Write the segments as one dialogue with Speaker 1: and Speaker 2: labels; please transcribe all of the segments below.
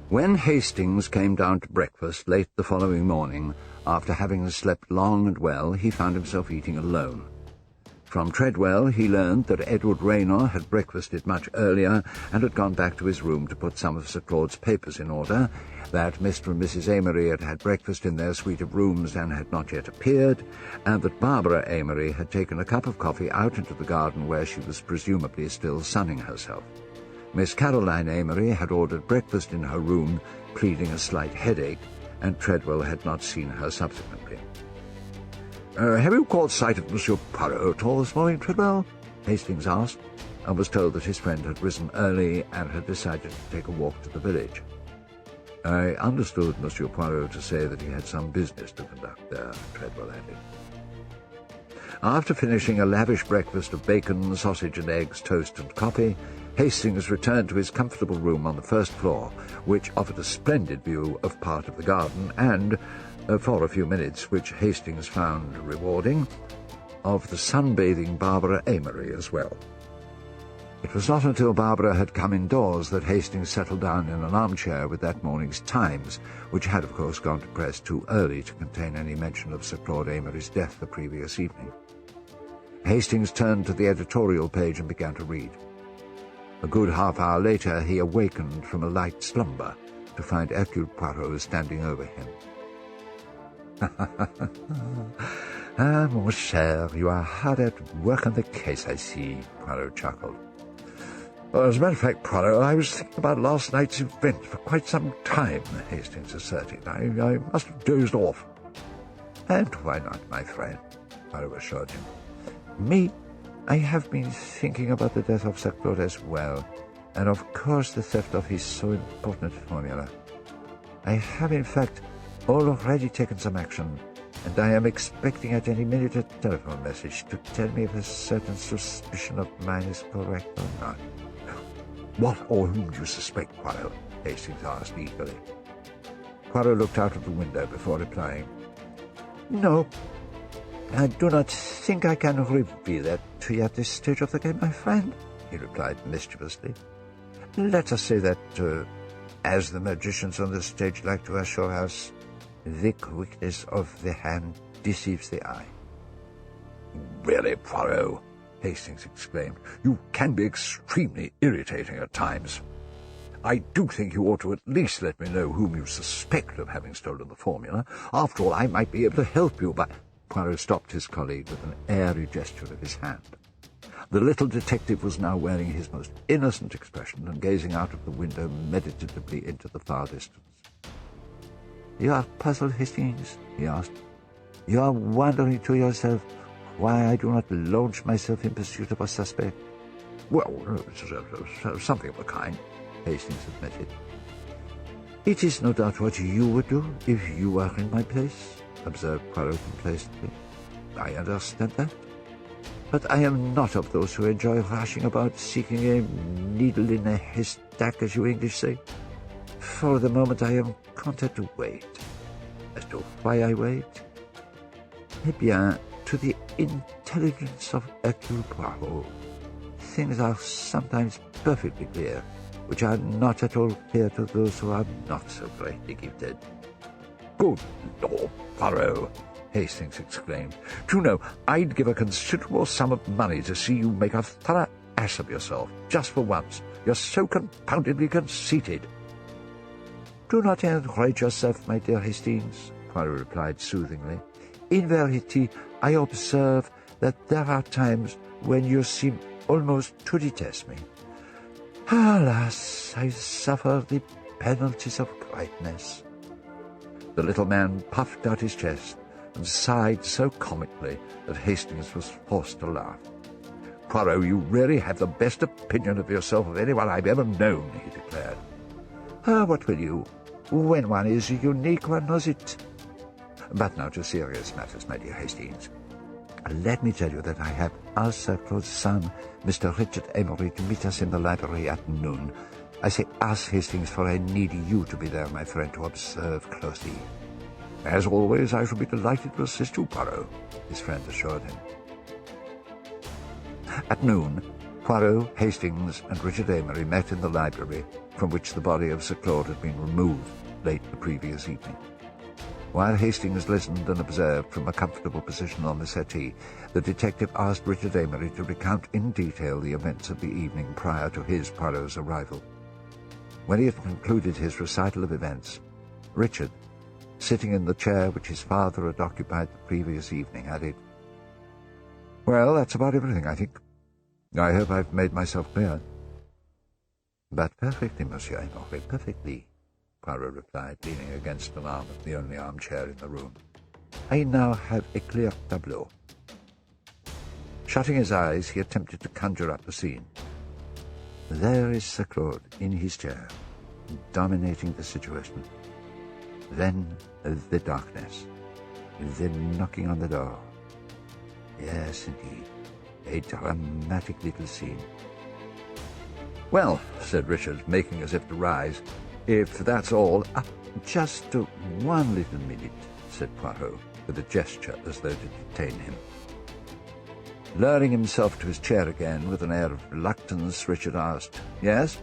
Speaker 1: When Hastings came down to breakfast late the following morning, after having slept long and well, he found himself eating alone. From Treadwell he learned that Edward Raynor had breakfasted much earlier and had gone back to his room to put some of Sir Claud's papers in order, that Mr. and Mrs. Amory had had breakfast in their suite of rooms and had not yet appeared, and that Barbara Amory had taken a cup of coffee out into the garden where she was presumably still sunning herself. Miss Caroline Amory had ordered breakfast in her room, pleading a slight headache, and Treadwell had not seen her subsequently. "Have you caught sight of Monsieur Poirot at all this morning, Treadwell?" Hastings asked, and was told that his friend had risen early and had decided to take a walk to the village. "I understood Monsieur Poirot to say that he had some business to conduct there," Treadwell added. After finishing a lavish breakfast of bacon, sausage and eggs, toast and coffee, Hastings returned to his comfortable room on the first floor, which offered a splendid view of part of the garden and, for a few minutes, which Hastings found rewarding, of the sunbathing Barbara Amory as well. It was not until Barbara had come indoors that Hastings settled down in an armchair with that morning's Times, which had, of course, gone to press too early to contain any mention of Sir Claud Amory's death the previous evening. Hastings turned to the editorial page and began to read. A good half-hour later he awakened from a light slumber to find Hercule Poirot standing over him. "Ah, mon cher, you are hard at work on the case, I see," Poirot chuckled. "As a matter of fact, Poirot, I was thinking about last night's event for quite some time," Hastings asserted. I must have dozed off." "And why not, my friend?" Poirot assured him. "Me, I have been thinking about the death of Sir Claude as well, and of course the theft of his so important formula. I have, in fact, already taken some action, and I am expecting at any minute a telephone message to tell me if a certain suspicion of mine is correct or not." "What or whom do you suspect, Poirot?" Hastings asked eagerly. Poirot looked out of the window before replying. "No, I do not think I can reveal that to you at this stage of the game, my friend," he replied mischievously. "Let us say that, as the magicians on the stage like to assure us, the quickness of the hand deceives the eye." "Really, Poirot," Hastings exclaimed, "you can be extremely irritating at times. I do think you ought to at least let me know whom you suspect of having stolen the formula. After all, I might be able to help you by—" Poirot stopped his colleague with an airy gesture of his hand. The little detective was now wearing his most innocent expression and gazing out of the window meditatively into the far distance. "You are puzzled, Hastings?" he asked. "You are wondering to yourself why I do not launch myself in pursuit of a suspect?" "Well, something of the kind," Hastings admitted. "It is no doubt what you would do if you were in my place," observed Poirot complacently. "I understand that. But I am not of those who enjoy rushing about seeking a needle in a haystack, as you English say. For the moment I am content to wait. As to why I wait? Eh bien, to the intelligence of Hercule Poirot, things are sometimes perfectly clear, which are not at all clear to those who are not so greatly gifted." "Good Lord, Poirot!" Hastings exclaimed. "Do you know, I'd give a considerable sum of money to see you make a thorough ass of yourself, just for once. You're so compoundedly conceited." "Do not enrage yourself, my dear Hastings," Poirot replied soothingly. "In verity, I observe that there are times when you seem almost to detest me. Alas, I suffer the penalties of greatness." The little man puffed out his chest and sighed so comically that Hastings was forced to laugh. "Poirot, you really have the best opinion of yourself of anyone I've ever known," he declared. "What will you? When one is unique, one knows it. But now to serious matters, my dear Hastings. Let me tell you that I have asked Sir Claude's son, Mr. Richard Amory, to meet us in the library at noon. I say ask, Hastings, for I need you to be there, my friend, to observe closely." "As always, I shall be delighted to assist you, Poirot," his friend assured him. At noon, Poirot, Hastings, and Richard Amory met in the library, from which the body of Sir Claude had been removed late the previous evening. While Hastings listened and observed from a comfortable position on the settee, the detective asked Richard Amory to recount in detail the events of the evening prior to his, Poirot's, arrival. When he had concluded his recital of events, Richard, sitting in the chair which his father had occupied the previous evening, added, "Well, that's about everything, I think. I hope I've made myself clear." "But perfectly, Monsieur Amory, perfectly," Poirot replied, leaning against an arm of the only armchair in the room. "I now have a clear tableau." Shutting his eyes, he attempted to conjure up the scene. There is Sir Claude in his chair, dominating the situation. Then the darkness, the knocking on the door. Yes, indeed, a dramatic little scene. "Well," said Richard, making as if to rise, "if that's all—" "Just one little minute," said Poirot, with a gesture as though to detain him. Lowering himself to his chair again with an air of reluctance, Richard asked, "Yes?"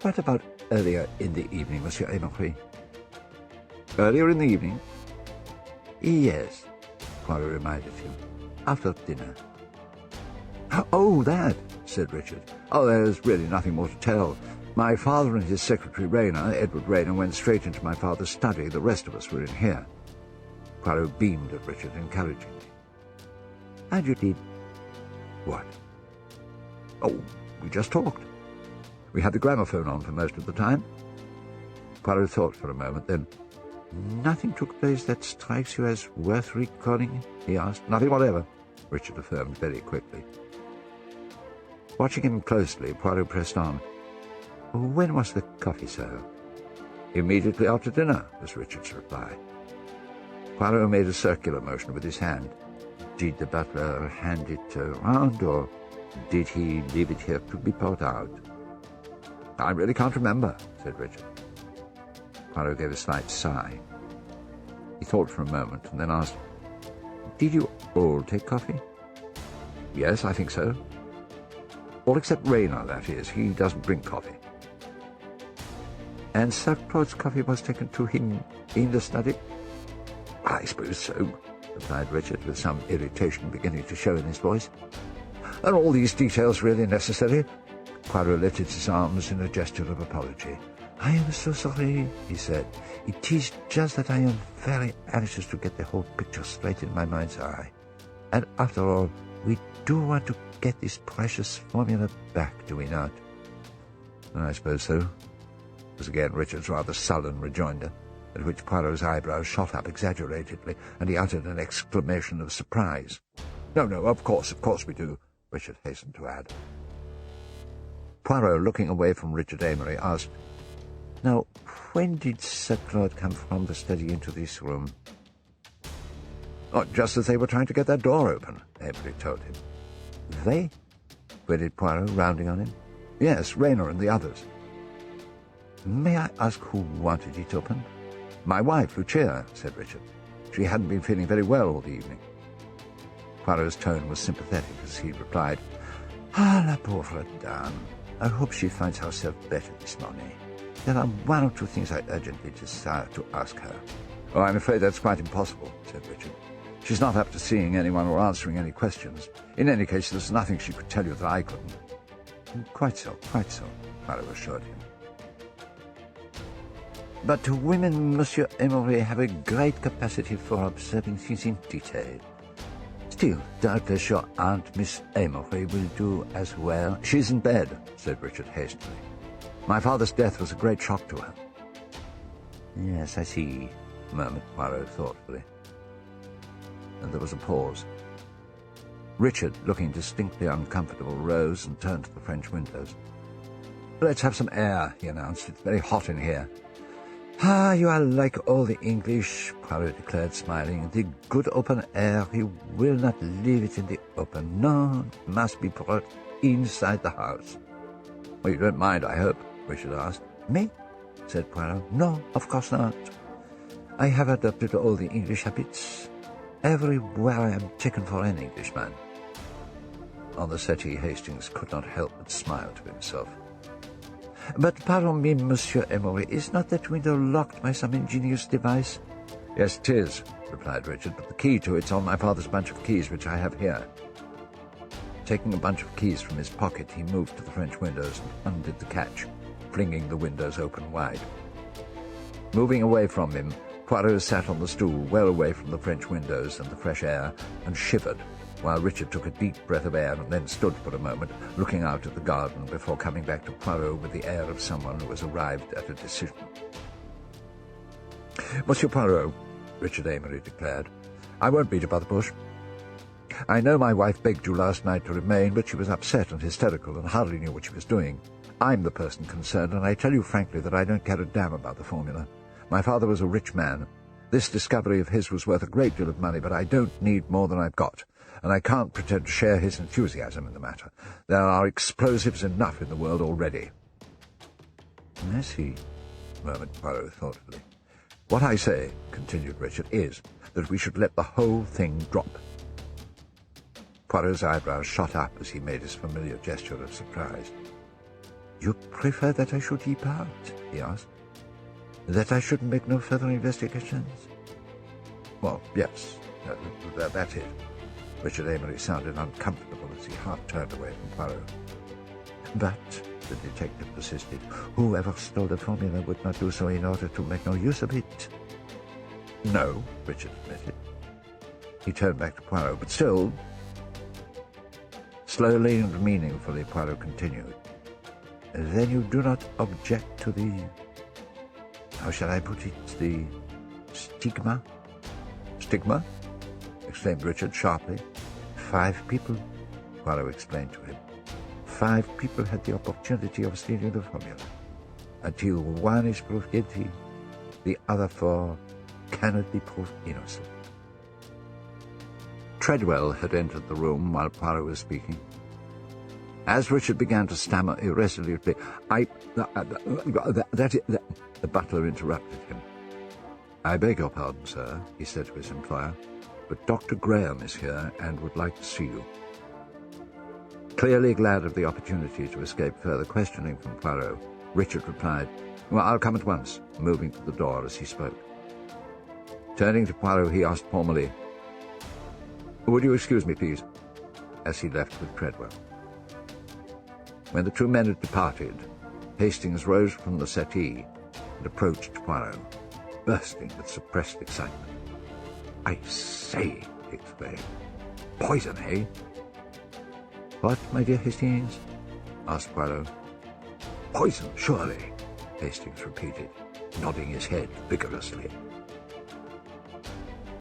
Speaker 1: "What about earlier in the evening, Monsieur Amory?" "Earlier in the evening?" "Yes," Poirot reminded him. "After dinner." "Oh, that," said Richard. "Oh, there's really nothing more to tell. My father and his secretary Rayner, Edward Rayner, went straight into my father's study. The rest of us were in here." Poirot beamed at Richard encouragingly. "And you did what?" "Oh, we just talked. We had the gramophone on for most of the time." Poirot thought for a moment, then, "Nothing took place that strikes you as worth recalling?" he asked. "Nothing whatever," Richard affirmed very quickly. Watching him closely, Poirot pressed on. "When was the coffee served?" "Immediately after dinner," was Richard's reply. Poirot made a circular motion with his hand. "Did the butler hand it round, or did he leave it here to be poured out?" "I really can't remember," said Richard. Poirot gave a slight sigh. He thought for a moment and then asked, "Did you all take coffee?" "Yes, I think so. All except Rayner, that is. He doesn't drink coffee." "And Sir Claude's coffee was taken to him in the study?" "I suppose so," replied Richard, with some irritation beginning to show in his voice. "Are all these details really necessary?" Poirot lifted his arms in a gesture of apology. "I am so sorry," he said. "It is just that I am very anxious to get the whole picture straight in my mind's eye. And after all, we do want to get this precious formula back, do we not?" "I suppose so," was again Richard's rather sullen rejoinder, at which Poirot's eyebrows shot up exaggeratedly, and he uttered an exclamation of surprise. No, of course we do," Richard hastened to add. Poirot, looking away from Richard Amory, asked, "Now, when did Sir Claude come from the study into this room?" "Oh, just as they were trying to get that door open," Amory told him. "They?" queried Poirot, rounding on him. "Yes, Rayner and the others." "May I ask who wanted it opened?" "My wife, Lucia," said Richard. "She hadn't been feeling very well all the evening." Poirot's tone was sympathetic as he replied, "Ah, la pauvre dame. I hope she finds herself better this morning. There are one or two things I urgently desire to ask her." "Oh, I'm afraid that's quite impossible," said Richard. "She's not up to seeing anyone or answering any questions. In any case, there's nothing she could tell you that I couldn't." Quite so," Poirot assured him. "But women, Monsieur Amory, have a great capacity for observing things in detail. Still, doubtless your aunt, Miss Amory, will do as well." "She's in bed," said Richard hastily. "My father's death was a great shock to her." "Yes, I see," murmured Poirot thoughtfully. And there was a pause. Richard, looking distinctly uncomfortable, rose and turned to the French windows. "Let's have some air," he announced. "It's very hot in here." "Ah, you are like all the English," Poirot declared, smiling. "The good open air, you will not leave it in the open. No, it must be brought inside the house." "Well, you don't mind, I hope?" Richard asked. "Me?" said Poirot. "No, of course not. I have adopted all the English habits. Everywhere I am taken for an Englishman." On the settee, Hastings could not help but smile to himself. But pardon me, Monsieur Amory, is not that window locked by some ingenious device? Yes, 'tis, replied Richard, but the key to it's on my father's bunch of keys, which I have here. Taking a bunch of keys from his pocket, he moved to the French windows and undid the catch, flinging the windows open wide. Moving away from him, Poirot sat on the stool, well away from the French windows and the fresh air, and shivered, while Richard took a deep breath of air and then stood for a moment, looking out at the garden before coming back to Poirot with the air of someone who has arrived at a decision. "Monsieur Poirot," Richard Amory declared, "I won't beat about the bush. I know my wife begged you last night to remain, but she was upset and hysterical and hardly knew what she was doing. I'm the person concerned, and I tell you frankly that I don't care a damn about the formula. My father was a rich man. This discovery of his was worth a great deal of money, but I don't need more than I've got, and I can't pretend to share his enthusiasm in the matter. There are explosives enough in the world already." "I see," murmured Poirot thoughtfully. "What I say," continued Richard, "is that we should let the whole thing drop." Poirot's eyebrows shot up as he made his familiar gesture of surprise. "You prefer that I should depart?" he asked. "That I should make no further investigations?" "Well, yes, that's it." Richard Amory sounded uncomfortable as he half turned away from Poirot. "But," the detective persisted, "whoever stole the formula would not do so in order to make no use of it." "No," Richard admitted. He turned back to Poirot, "but still—" Slowly and meaningfully, Poirot continued, "Then you do not object to the, how shall I put it, the stigma?" "Stigma?" exclaimed Richard sharply. 5 people, Poirot explained to him. 5 people had the opportunity of stealing the formula. Until one is proved guilty, the other 4 cannot be proved innocent. Treadwell had entered the room while Poirot was speaking. As Richard began to stammer irresolutely, the butler interrupted him. "I beg your pardon, sir," he said to his employer, "but Dr. Graham is here and would like to see you." Clearly glad of the opportunity to escape further questioning from Poirot, Richard replied, "Well, I'll come at once," moving to the door as he spoke. Turning to Poirot, he asked formally, "Would you excuse me, please?" as he left with Treadwell. When the 2 men had departed, Hastings rose from the settee and approached Poirot, bursting with suppressed excitement. "I say," he exclaimed, "poison, eh?" "What, my dear Hastings?" asked Poirot. "Poison, surely," Hastings repeated, nodding his head vigorously.